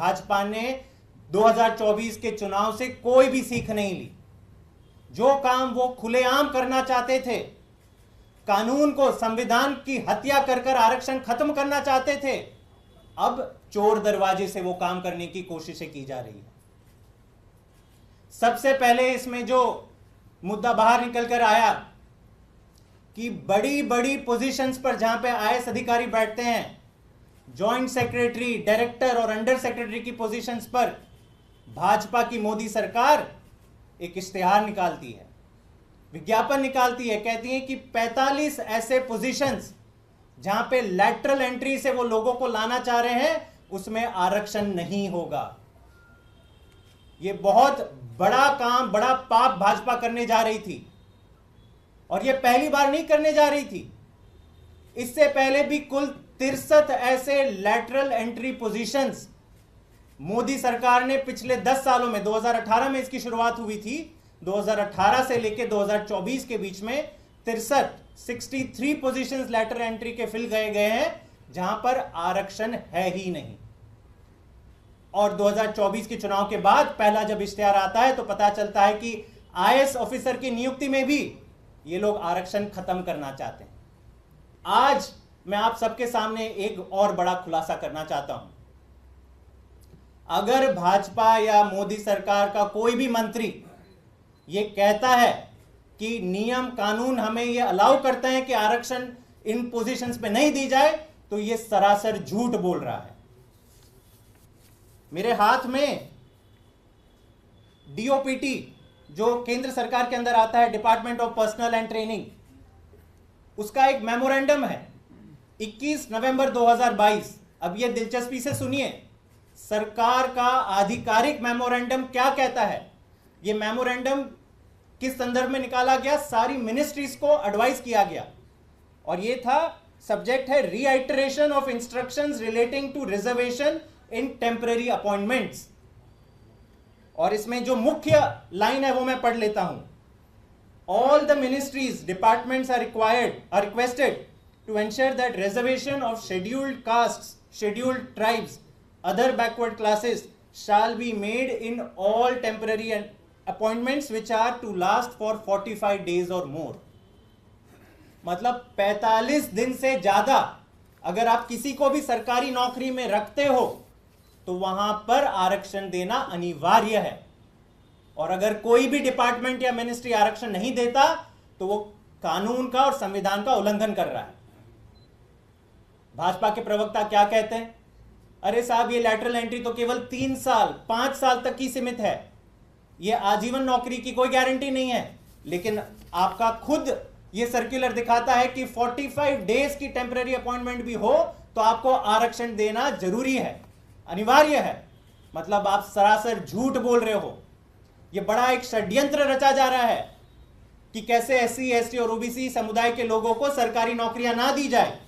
भाजपा ने 2024 के चुनाव से कोई भी सीख नहीं ली। जो काम वो खुलेआम करना चाहते थे, कानून को, संविधान की हत्या कर कर आरक्षण खत्म करना चाहते थे, अब चोर दरवाजे से वो काम करने की कोशिशें की जा रही है। सबसे पहले इसमें जो मुद्दा बाहर निकल कर आया कि बड़ी बड़ी पोजीशंस पर जहां पे आईएएस अधिकारी बैठते हैं, जॉइंट सेक्रेटरी, डायरेक्टर और अंडर सेक्रेटरी की पोजीशंस पर भाजपा की मोदी सरकार एक इश्तेहार निकालती है, विज्ञापन निकालती है, कहती है कि 45 ऐसे पोजीशंस जहां पे लैटरल एंट्री से वो लोगों को लाना चाह रहे हैं, उसमें आरक्षण नहीं होगा। ये बहुत बड़ा काम, बड़ा पाप भाजपा करने जा रही थी, और ये पहली बार नहीं करने जा रही थी। इससे पहले भी कुल 63 ऐसे लैटरल एंट्री पोजीशंस मोदी सरकार ने पिछले 10 सालों में, 2018 में इसकी शुरुआत हुई थी, 2018 से लेकर 2024 के बीच में 63 पोजीशंस लैटरल एंट्री के फिल गए हैं जहां पर आरक्षण है ही नहीं। और 2024 के चुनाव के बाद पहला जब इश्तेहार आता है तो पता चलता है कि आईएएस ऑफिसर की नियुक्ति में भी ये लोग आरक्षण खत्म करना चाहते हैं। आज मैं आप सबके सामने एक और बड़ा खुलासा करना चाहता हूं। अगर भाजपा या मोदी सरकार का कोई भी मंत्री ये कहता है कि नियम कानून हमें ये अलाउ करते हैं कि आरक्षण इन पोजीशंस पे नहीं दी जाए, तो ये सरासर झूठ बोल रहा है। मेरे हाथ में डीओपीटी, जो केंद्र सरकार के अंदर आता है, department of personal and training, उसका एक मेमोरेंडम है 21 नवंबर 2022। अब ये दिलचस्पी से सुनिए, सरकार का आधिकारिक मेमोरेंडम क्या कहता है। ये मेमोरेंडम किस संदर्भ में निकाला गया, सारी मिनिस्ट्रीज को एडवाइस किया गया, और ये था, सब्जेक्ट है reiteration of instructions relating to reservation in temporary appointments. और इसमें जो मुख्य लाइन है वो मैं पढ़ लेता हूं। All the ministries, departments are requested to ensure that reservation of scheduled castes, scheduled tribes, other backward classes shall be made in all temporary appointments which are to last for 45 days or more। मतलब 45 दिन से ज्यादा अगर आप किसी को भी सरकारी नौकरी में रखते हो तो वहां पर आरक्षण देना अनिवार्य है, और अगर कोई भी डिपार्टमेंट या मिनिस्ट्री आरक्षण नहीं देता तो वो कानून का और संविधान का उल्लंघन कर रहा है। भाजपा के प्रवक्ता क्या कहते हैं, अरे साहब ये लैटरल एंट्री तो केवल 3 साल 5 साल तक की सीमित है, ये आजीवन नौकरी की कोई गारंटी नहीं है। लेकिन आपका खुद ये सर्कुलर दिखाता है कि 45 डेज की टेम्पररी अपॉइंटमेंट भी हो तो आपको आरक्षण देना जरूरी है, अनिवार्य है। मतलब आप सरासर झूठ बोल रहे हो। ये बड़ा एक षड्यंत्र रचा जा रहा है कि कैसे SC, ST और OBC समुदाय के लोगों को सरकारी नौकरियां ना दी जाए।